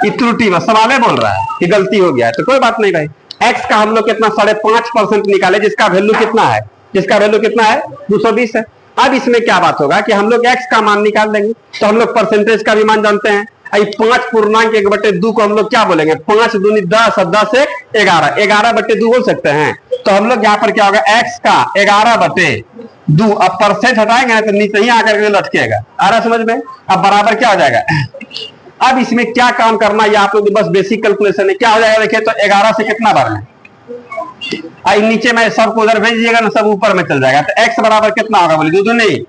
त्रुटि में सवाल है बोल रहा है कि गलती हो गया है, तो कोई बात नहीं भाई। एक्स का हम लोग कितना 5.5% निकाले, जिसका वैल्यू कितना है, जिसका वैल्यू कितना है 220 है। अब इसमें क्या बात होगा कि हम लोग एक्स का मान निकाल देंगे, तो हम लोग परसेंटेज का भी मान जानते हैं। 5.1/2 को हम लोग क्या बोलेंगे, 5 दूनी 10 और 10 एक 11, 11/2 बोल सकते हैं। तो हम लोग यहाँ पर क्या होगा, एक्स का 11/2, अब परसेंट हटाएंगे तो नीचे ही आकर के लटकेगा, आ रहा समझ में। अब बराबर क्या हो जाएगा, अब इसमें क्या काम करना है, आप लोग बस बेसिक कैलकुलेशन है, क्या हो जाएगा देखिए, तो 11 से कितना बार में, नीचे में सबको उधर भेज दिएगा ना, सब ऊपर में चल जाएगा। तो x बराबर कितना होगा, बोलिए 2 दूनी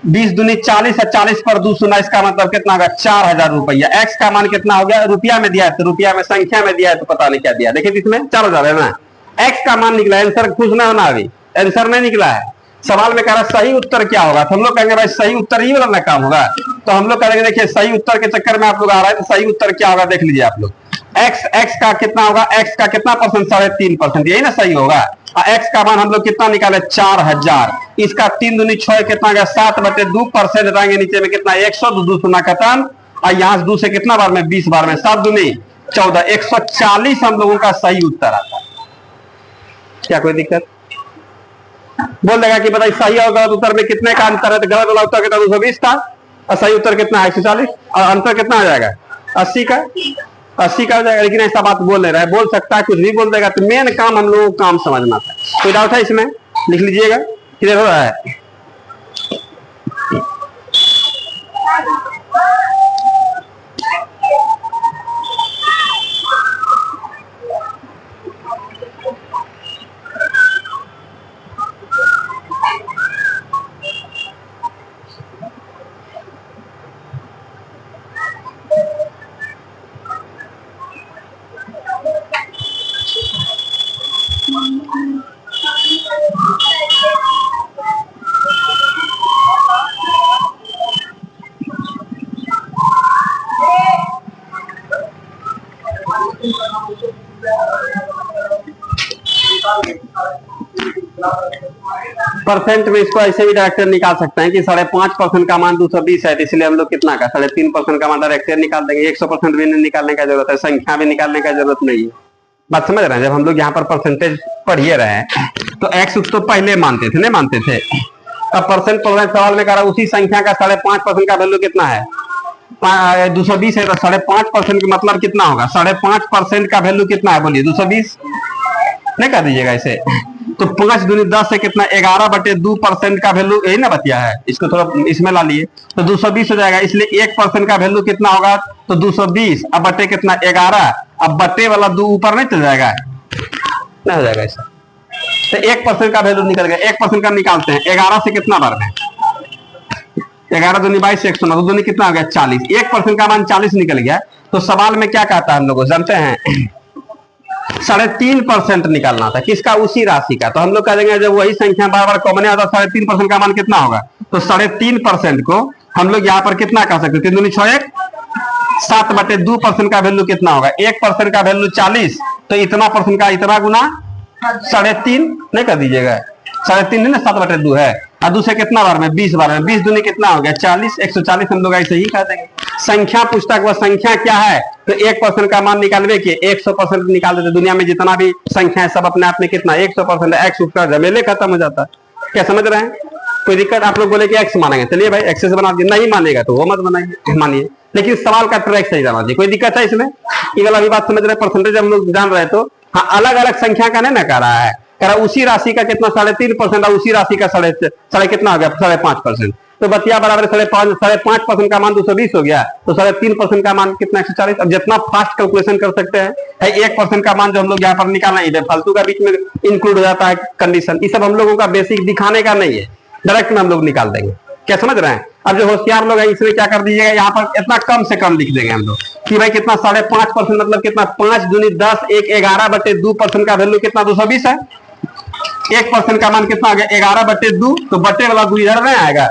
20 दूनी 40 है, 40 पर 2 सुना, इसका मतलब कितना होगा 4000 रुपया। x का मान कितना हो गया, रुपया में दिया है, तो रुपया में संख्या में दिया है, तो पता नहीं क्या दिया, देखिए इसमें 4000 है ना। x का मान निकला, आंसर खुश ना होना, अभी आंसर नहीं निकला है। सवाल में कह रहा सही उत्तर क्या होगा, तो हम लोग कहेंगे भाई सही उत्तर ही वाला काम होगा। तो हम लोग कहेंगे देखिए सही उत्तर के चक्कर में आप लोग आ रहा है, तो सही उत्तर क्या होगा देख लीजिए आप लोग। x का कितना होगा, x का कितना परसेंट, 3.5%, यही ना सही होगा। x का मान हम लोग कितना निकाले 4000, इसका 3 दूनी 6 कितना गया 7/2%, हटाएंगे नीचे में कितना 100, 2 सुना खत्म, और यहाँ से 2 से कितना बार में 20 बार में, 7 दूनी 14, 140 हम लोगों का सही उत्तर आता है। क्या कोई दिक्कत, बोल देगा कि बताइए सही और गलत उत्तर में कितने का अंतर है, तो गलत वाला उत्तर कितना 220 था, और सही उत्तर कितना 140, और अंतर कितना आ जाएगा 80 का हो जाएगा। लेकिन ऐसा बात बोल नहीं रहा है, बोल सकता है कुछ भी बोल देगा, तो मेन काम हम लोगों को काम समझना था। कोई डाउट है इसमें, लिख लीजिएगा, क्लियर हो रहा है। परसेंट में इसको ऐसे भी डायरेक्टर निकाल सकते हैं कि 5.5% का मान 220 है, इसलिए हम लोग कितना का 3.5% का मान डायरेक्टर निकाल देंगे। 100% भी नहीं निकालने का जरूरत है, संख्या भी निकालने का जरूरत नहीं है। बात समझ रहे हैं, जब हम लोग यहाँ पर परसेंटेज पढ़िए रहे हैं तो एक्स तो पहले मानते थे, नहीं मानते थे, अब परसेंट पढ़ रहे सवाल में कह रहा उसी संख्या का 5.5% का वैल्यू कितना है 220 है, तो 5.5% का मतलब कितना होगा, 5.5% का वैल्यू कितना है बोलिए 220, नहीं कर दीजिएगा इसे। तो 5 दूनी 10 से कितना 11/2% का वैल्यू यही ना बतिया है, इसको थोड़ा इसमें ला लिए तो 220 हो जाएगा। इसलिए 1% का वैल्यू कितना होगा, तो 220 अब बटे कितना 11, अब बटे वाला 2 ऊपर नहीं चल जाएगा, नहीं हो जाएगा ऐसा। तो 1% का वैल्यू निकल गया, 1% का निकालते हैं 11 से कितना बार में 11 दूनी 22 100, 2 दूनी कितना हो गया 40, 1% का मान 40 निकल गया। तो सवाल में क्या कहता है हम लोग जानते हैं 3.5% निकालना था, किसका, उसी राशि का। तो हम लोग कह देंगे जब वही संख्या बार बार कॉमन आता है 3.5% का मान कितना होगा, तो 3.5% को हम लोग यहाँ पर कितना कह सकते, 3 दूनी 6 7/2% का वैल्यू कितना होगा, 1% का वैल्यू 40, तो इतना परसेंट का इतना गुना 3.5 नहीं कर दीजिएगा, 3.5 नहीं ना 7/2 है, और 2 से कितना बार में 20 बार में, 20 दूनी कितना हो गया 40, 140 हम लोग ऐसे ही कह देंगे। संख्या पूछता है संख्या क्या है, तो 1% का मान निकालवे के 100% निकाल देते। दुनिया में जितना भी संख्या है सब अपने आप में कितना 100% है, एक्स उसका झमेले खत्म हो जाता है। क्या समझ रहे हैं, कोई दिक्कत, आप लोग बोले कि एक्स मानेंगे, चलिए भाई एक्स से बना दिए, नहीं मानेगा तो वो मत बनाइए, मानिए, लेकिन सवाल का ट्रैक सही जाना चाहिए। कोई दिक्कत है इसमें, ये वाला भी बात समझ रहे, परसेंटेज हम लोग जान रहे, तो हाँ अलग अलग संख्या का नहीं ना कह रहा है, कह रहा उसी राशि का कितना 3.5% और उसी राशि का साढ़े कितना हो गया 5.5%, तो बतिया बराबर 5.5% का मान 220 हो गया, तो 3.5% का मान कितना 140। अब जितना फास्ट कैलकुलेशन कर सकते हैं, 1% का मान जो हम लोग यहाँ पर निकालना है फालतू का बीच में इंक्लूड हो जाता है कंडीशन, ये सब हम लोगों का बेसिक दिखाने का नहीं है, डायरेक्ट में हम लोग निकाल देंगे। क्या समझ रहे हैं। अब जो होशियार लोग हैं इसमें क्या कर दीजिएगा, यहाँ पर इतना कम से कम लिख देंगे हम लोग कि भाई कितना 5.5% मतलब कितना 5 दूनी 10 1 11/2% का वैल्यू कितना 220 है। 1% का मान कितना आ गया 11/2, तो बटे वाला 2 इधर नहीं आएगा,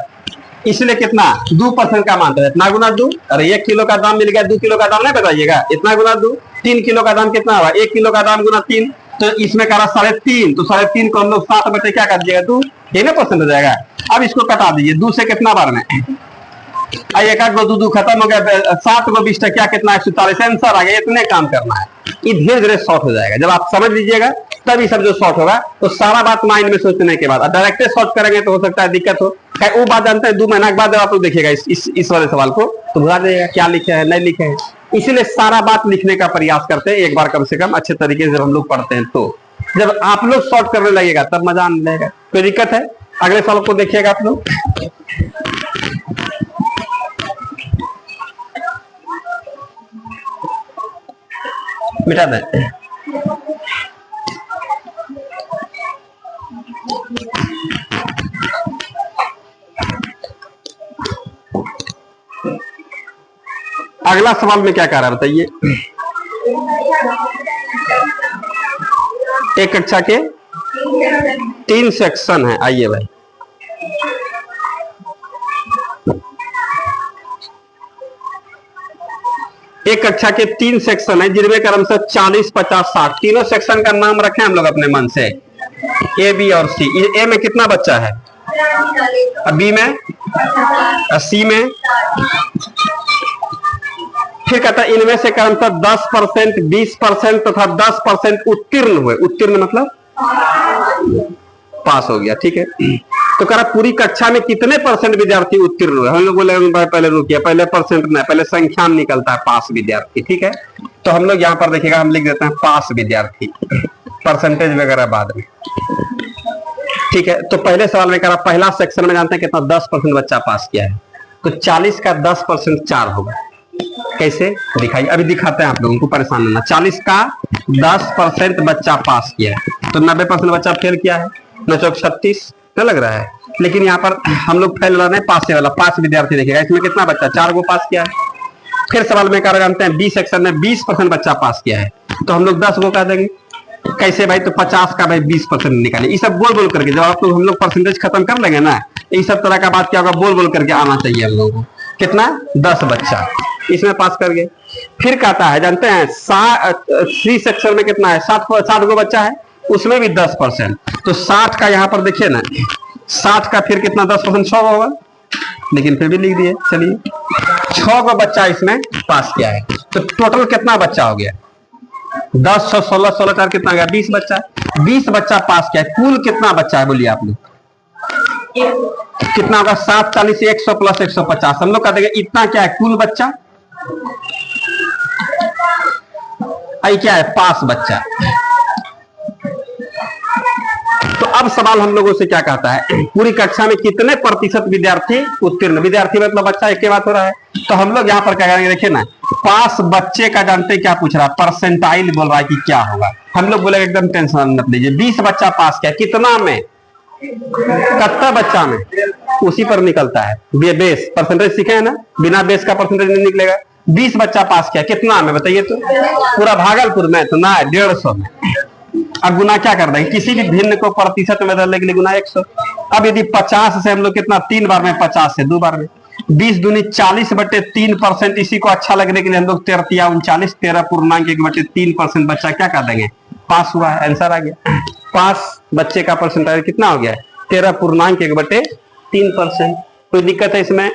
इसलिए कितना 2% का मान था इतना गुना 2। अरे 1 किलो का दाम मिल गया, 2 किलो का दाम नहीं बताइएगा, इतना गुना 2। 3 किलो का दाम कितना हुआ, 1 किलो का दाम गुना 3, तो इसमें करा 3.5, तो 3.5 को हम लोग 7 बटे क्या कर दीजिएगा 2, ये ना परसेंट हो जाएगा। अब इसको कटा दीजिए, 2 से कितना बार में एक आध गो 2 खत्म हो गया, 7 गो 20 क्या कितना 140 आंसर आ गया। इतने काम करना है, ये धीरे धीरे शॉर्ट हो जाएगा। जब आप समझ लीजिएगा तब ये सब जो शॉर्ट होगा, तो सारा बात माइंड में सोचने के बाद डायरेक्ट शॉर्ट करेंगे तो हो सकता है दिक्कत हो। वो बात जानते हैं 2 महीना के बाद जब आप लोग देखिएगा इस वाले सवाल को तो भुला जाएगा क्या लिखे है नहीं लिखे है। इसीलिए सारा बात लिखने का प्रयास करते हैं एक बार कम से कम अच्छे तरीके से जब हम लोग पढ़ते हैं। तो जब आप लोग शॉर्ट करने लगेगा तब मजा आने लगेगा। कोई दिक्कत है? अगले सवाल को देखिएगा आप लोग। मिटा दें। अगला सवाल में क्या कह रहा है बताइए। एक कक्षा के 3 सेक्शन है। आइए भाई, एक कक्षा के 3 सेक्शन है जिनमें क्रमशः 40, 50, 60 तीनों सेक्शन का नाम रखें हम लोग अपने मन से, ए बी और सी। ए में कितना बच्चा है, बी में, सी में। फिर कहता है इनमें से क्रमशः 10%, 20% तथा 10% उत्तीर्ण हुए। उत्तीर्ण मतलब पास हो गया, ठीक है। तो कह रहा पूरी कक्षा में कितने परसेंट विद्यार्थी उत्तीर्ण हुए। हम लोग बोले पहले रुकिए, पहले परसेंट नहीं, पहले संख्या में निकलता है पास विद्यार्थी, ठीक है। तो हम लोग यहाँ पर देखिएगा, हम लिख देते हैं पास विद्यार्थी, परसेंटेज वगैरह बाद में, ठीक है। तो पहले सवाल में कह रहा पहला सेक्शन में जानते हैं कितना 10% बच्चा पास किया है। तो 40 का 10% 4 होगा। कैसे दिखाइए, अभी दिखाते हैं आप लोगों को, परेशान होना। 40 का 10% बच्चा पास किया है तो 90% बच्चा फेल किया है। 9 चौक 36 तो लग रहा है, लेकिन यहाँ पर हम लोग फेल वाला नहीं, पास वाला। पास विद्यार्थी देखिएगा, इसमें कितना बच्चा 4 को पास किया है। फिर सवाल में क्या जानते हैं, बी सेक्शन में 20% बच्चा पास किया है तो हम लोग 10 को कह देंगे। कैसे भाई, तो 50 का भाई 20% निकालिए। ये सब बोल बोल करके जब आप लोग हम लोग परसेंटेज खत्म कर लेंगे ना, इस सब तरह का बात क्या होगा, बोल बोल करके आना चाहिए हम लोगों को। कितना 10 बच्चा इसमें पास कर गए। फिर कहता है जानते हैं सी सेक्शन में कितना है, 60 गो बच्चा है, उसमें भी 10%। तो 60 का यहाँ पर देखिए ना, 60 का फिर कितना 10% 100 होगा, लेकिन फिर भी लिख दिए। चलिए 6 गो बच्चा इसमें पास किया है तो टोटल कितना बच्चा हो गया, 10, 16, 16 4 कितना गया, 20 बच्चा। 20 बच्चा पास किया है। कुल कितना बच्चा है बोलिए आप लोग, कितना होगा, 7, 40, 100 प्लस 150। हम लोग कह देंगे इतना क्या है कुल बच्चा, आई क्या है पास बच्चा। तो अब सवाल हम लोगों से क्या कहता है, पूरी कक्षा में कितने प्रतिशत विद्यार्थी उत्तीर्ण। विद्यार्थी मतलब बच्चा, एक बात हो रहा है। तो हम लोग यहाँ पर क्या करेंगे, देखिए ना, पास बच्चे का जानते क्या पूछ रहा है, परसेंटाइल बोल रहा है कि क्या होगा। हम लोग बोले एकदम टेंशन मत लीजिए, 20 बच्चा पास किया, कितना में, कितना बच्चा में, उसी पर निकलता है बेस। परसेंटेज सीखे हैं ना, बिना बेस का परसेंटेज नहीं निकलेगा। 20 बच्चा पास किया, कितना में बताइए तो, पूरा भागलपुर में तो ना 150 में। अब गुना क्या कर देंगे, किसी भी भिन्न को प्रतिशत में बदलने के लिए गुना 100। अब यदि 50 से हम लोग कितना 3 बार में, 50 से 2 बार में, 20 दूनी 40/3%। इसी को अच्छा लगने के लिए हम लोग 13 × 39, 13.1/3% बच्चा क्या कर देंगे, पास हुआ है। आंसर आ गया। पास बच्चे का परसेंटेज कितना हो गया, 13.1/3%। कोई दिक्कत है इसमें?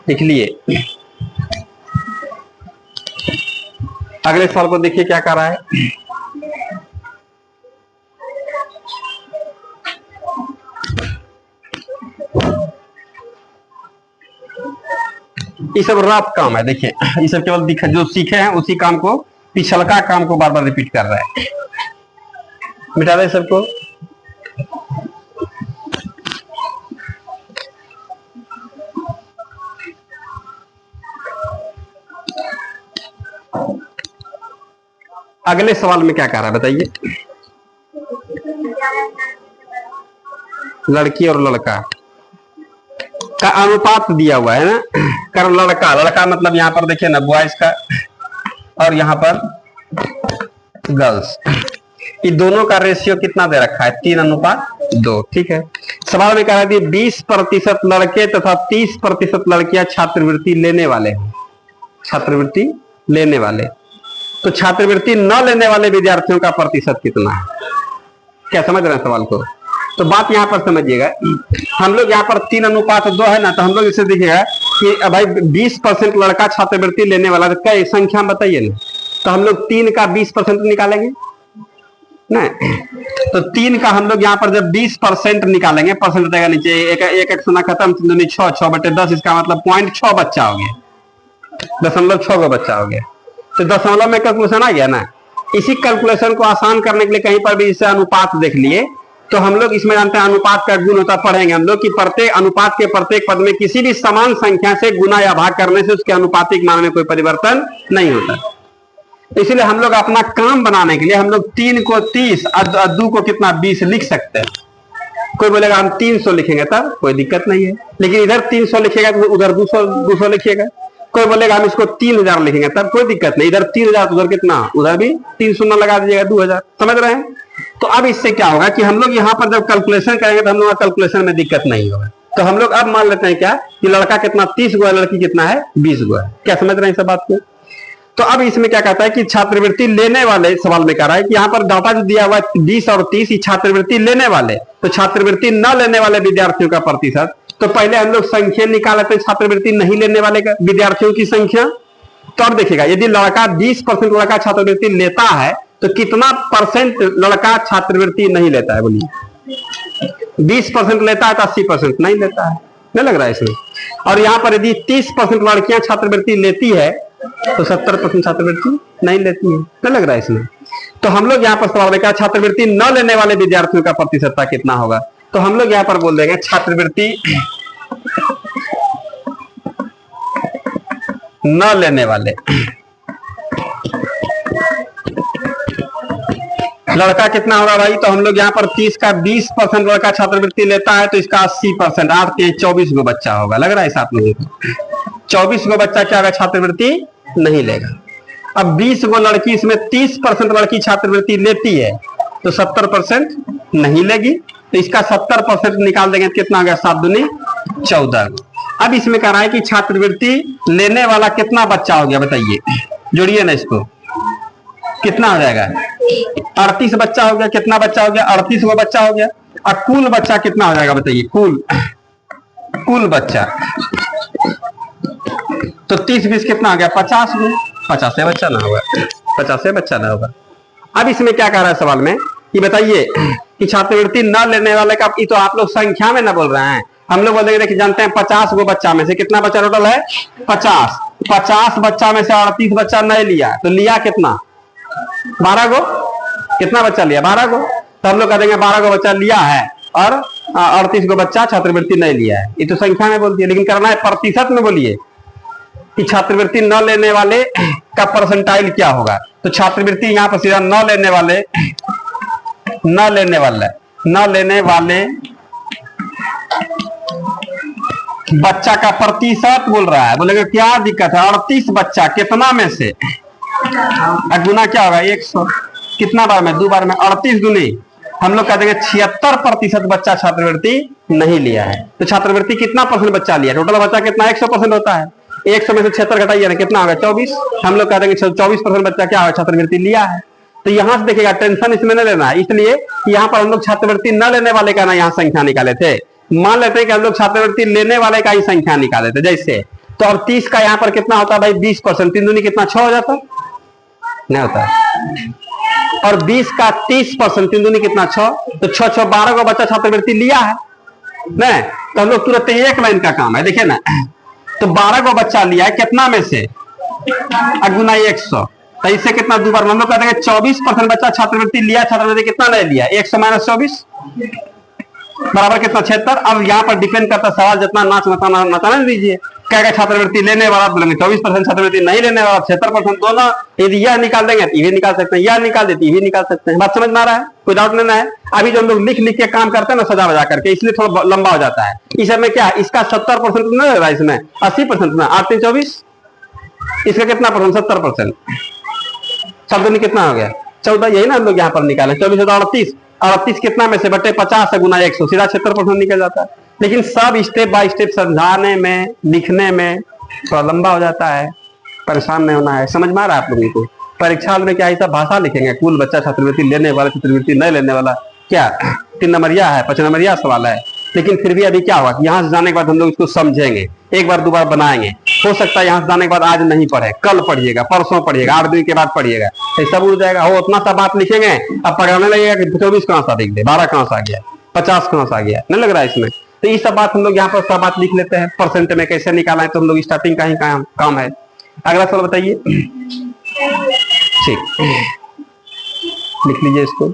लिख लिए। अगले सवाल को देखिए क्या कर रहा है। ये सब रफ काम है, देखिए ये सब केवल जो सीखे हैं उसी काम को, पिछलका काम को बार बार रिपीट कर रहा है। मिटा दे सबको। अगले सवाल में क्या कह रहा है बताइए। लड़की और लड़का का अनुपात दिया हुआ है ना, कर लड़का, लड़का मतलब यहां पर देखिए ना बॉयज का, और यहां पर गर्ल्स, ये दोनों का रेशियो कितना दे रखा है 3:2। ठीक है, सवाल में कह रहा है 20% लड़के तथा 30% लड़कियां छात्रवृत्ति लेने वाले हैं, छात्रवृत्ति लेने वाले, तो छात्रवृत्ति न लेने वाले विद्यार्थियों का प्रतिशत कितना है? क्या समझ रहे हैं सवाल को? तो बात यहां पर समझिएगा, हम लोग यहाँ पर 3:2 है ना, तो हम लोग इसे देखिएगा कि भाई 20% लड़का छात्रवृत्ति लेने वाला, तो क्या संख्या बताइए ना, तो हम लोग 3 का 20% निकालेंगे ना, तो 3 का हम लोग यहाँ पर जब 20% निकालेंगे, परसेंट देगा नीचे, एक सुना खत्म, 6 6/10, इसका मतलब 0.6 बच्चा हो गया, 0.6 का बच्चा हो गया, तो दशमलव में कैलकुलेशन आ गया ना। इसी कैलकुलेशन को आसान करने के लिए कहीं पर भी इसे अनुपात देख लिए, तो हम लोग इसमें जानते हैं अनुपात का गुण होता, पढ़ेंगे हम लोग कि प्रत्येक अनुपात के प्रत्येक पद में किसी भी समान संख्या से गुना या भाग करने से उसके अनुपातिक मान में कोई परिवर्तन नहीं होता। इसलिए हम लोग अपना काम बनाने के लिए हम लोग 3 को 30 और 2 को कितना 20 लिख सकते हैं। कोई बोलेगा हम 300 लिखेंगे, तब कोई दिक्कत नहीं है, लेकिन इधर 300 लिखेगा तो उधर 200 लिखिएगा। कोई बोलेगा हम इसको 3000 लिखेंगे, तब कोई दिक्कत नहीं, इधर 3000 उधर कितना, उधर भी 3 शून्य लगा दीजिएगा, 2000। समझ रहे हैं? तो अब इससे क्या होगा कि हम लोग यहाँ पर जब कैलकुलेशन करेंगे तो हम लोग कैलकुलेशन में दिक्कत नहीं होगा। तो हम लोग अब मान लेते हैं क्या कि लड़का कितना 30 गो है, लड़की कितना है 20 गो है। क्या समझ रहे हैं इस बात को? तो अब इसमें क्या कहता है कि छात्रवृत्ति लेने वाले, सवाल में कह रहा है कि यहाँ पर डाटा जो दिया हुआ है 20 और 30 छात्रवृत्ति लेने वाले, तो छात्रवृत्ति न लेने वाले विद्यार्थियों का प्रतिशत। तो पहले हम लोग संख्या निकाल लेते हैं छात्रवृत्ति नहीं लेने वाले विद्यार्थियों की संख्या। तो अब देखिएगा यदि लड़का 20% लड़का छात्रवृत्ति लेता है तो कितना परसेंट लड़का छात्रवृत्ति नहीं लेता है? बोलिए 20% लेता है तो 80% नहीं लेता है, नहीं लग रहा है इसमें। और यहाँ पर यदि 30% लड़कियां छात्रवृत्ति लेती है तो 70% छात्रवृत्ति नहीं लेती है, नहीं लग रहा है इसमें। तो हम लोग यहाँ पर सवाल में क्या छात्रवृत्ति न लेने वाले विद्यार्थियों का प्रतिशतता कितना होगा? तो हम लोग यहाँ पर बोल देंगे छात्रवृत्ति न लेने वाले लड़का कितना होगा भाई? तो हम लोग यहाँ पर 30 का 20% लड़का छात्रवृत्ति लेता है तो इसका 80%, 8 के 24 गो बच्चा होगा। लग रहा है साथ में 24 गो बच्चा क्या होगा छात्रवृत्ति नहीं लेगा। अब 20 गो लड़की, इसमें 30% लड़की छात्रवृत्ति लेती है तो 70% नहीं लेगी, तो इसका 70% निकाल देंगे तो कितना हो गया 7 दूनी 14 गो। अब इसमें कह रहा है कि छात्रवृत्ति लेने वाला कितना बच्चा हो गया बताइए, जोड़िए ना इसको, कितना हो जाएगा 38 बच्चा हो गया। कितना बच्चा हो गया? 38 गो बच्चा हो गया। और कुल बच्चा कितना हो जाएगा बताइए, कुल बच्चा, तो 30-20 कितना हो गया 50 गो, 50 बच्चा ना होगा, 50 बच्चा ना होगा। अब इसमें क्या कह रहा है सवाल में कि बताइए कि छात्रवृत्ति न लेने वाले का, ये तो आप लोग संख्या में ना बोल रहे हैं, हम लोग बोलेंगे देखिए जानते हैं 50 गो बच्चा में से कितना बच्चा टोटल है 50 बच्चा में से 38 बच्चा नहीं लिया, तो लिया कितना 12 गो। कितना बच्चा लिया 12 गो, तो हम लोग कह देंगे 12 गो बच्चा लिया है और 38 गो बच्चा छात्रवृत्ति नहीं लिया है। ये तो संख्या में बोलती है, लेकिन करना है प्रतिशत में। बोलिए कि छात्रवृत्ति न लेने वाले का परसेंटाइल क्या होगा? तो छात्रवृत्ति यहाँ पर सीधा न लेने वाले बच्चा का प्रतिशत बोल रहा है। बोलेगा क्या दिक्कत है, 38 बच्चा कितना में से, गुना क्या होगा 100, कितना बार में 2 बार में, 38 दूनी हम लोग कह देंगे 76% बच्चा छात्रवृत्ति नहीं लिया है। तो छात्रवृत्ति कितना परसेंट बच्चा लिया? टोटल बच्चा कितना 100% होता है, 100 में से 76 घटाइए ना, कितना होगा 24। हम लोग कह देंगे 24% बच्चा क्या होगा छात्रवृत्ति लिया है। तो यहां से देखिएगा टेंशन इसमें न लेना है, इसलिए यहाँ पर हम लोग छात्रवृत्ति न लेने वाले का ना यहाँ संख्या निकाले थे। मान लेते हैं कि हम लोग छात्रवृत्ति लेने वाले का ही संख्या निकाले थे जैसे, तो अब 30 का यहाँ पर कितना होता है भाई 20%, 3 दूनी कितना 6 हो जाता नहीं होता है। और 20 का 30%, 3 दूनी कितना 6, तो 6 12 को बच्चा छात्रवृत्ति लिया है नहीं, तो हम लोग तुरंत एक लाइन का काम है, देखिए ना, तो 12 को बच्चा लिया है कितना में से, गुना 100, तो इससे कितना 2 बार हम लोग कहते हैं 24% बच्चा छात्रवृत्ति लिया, छात्रवृत्ति कितना नहीं लिया 100 - 24 बराबर कितना 76। अब यहाँ पर डिपेंड करता सवाल जितना नाच नचाना दीजिए, क्या क्या छात्रवृत्ति लेने वाला बोलेंगे 24%, छात्रवृत्ति नहीं लेने वाला 76%, दोनों। यदि यह निकाल देंगे तो ये निकाल सकते हैं, यह निकाल देती ये भी निकाल सकते हैं। बात समझ में आ रहा है? कोई डाउट लेना है? अभी जो हम लोग लिख लिख के काम करते हैं ना सजा बजा करके, इसलिए थोड़ा लंबा हो जाता है। इस समय क्या इसका 70% नहीं लग रहा है, इसमें 80% ना, 8 3 24, इसका कितना परसेंट? 70%। शब्द कितना हो गया? 14। यही ना हम लोग यहाँ पर निकाले, 24 38, 38 कितना में से बटे 50 गुना 100, सीधा 76% निकल जाता है। लेकिन सब स्टेप बाय स्टेप समझाने में, लिखने में थोड़ा लंबा हो जाता है, परेशान नहीं होना है। समझ में आ रहा है आप लोगों को? परीक्षा में क्या ऐसा भाषा लिखेंगे, कुल बच्चा छात्रवृत्ति लेने वाला, छात्रवृत्ति नहीं लेने वाला, क्या 3 नंबरिया है, 5 नंबरिया सवाल है। लेकिन फिर भी अभी क्या हुआ कि यहाँ से जाने के बाद हम लोग इसको समझेंगे, एक बार दोबारा बनाएंगे। हो सकता है यहाँ से जाने के बाद आज नहीं पढ़े, कल पढ़िएगा, परसों पढ़िएगा, 8 दिन के बाद पढ़िएगा, तो सब उड़ जाएगा। हो उतना सा बात लिखेंगे, अब पकड़ने लगेगा कि 24 कहां सा दिख दे, 12 कहां से आ गया, 50 कहां से आ गया, नहीं लग रहा है इसमें। तो ये सब बात हम लोग यहाँ पर सब बात लिख लेते हैं। परसेंट में कैसे निकाला है तो हम लोग स्टार्टिंग का ही काम है। अगला सवाल बताइए। ठीक, लिख लीजिए इसको।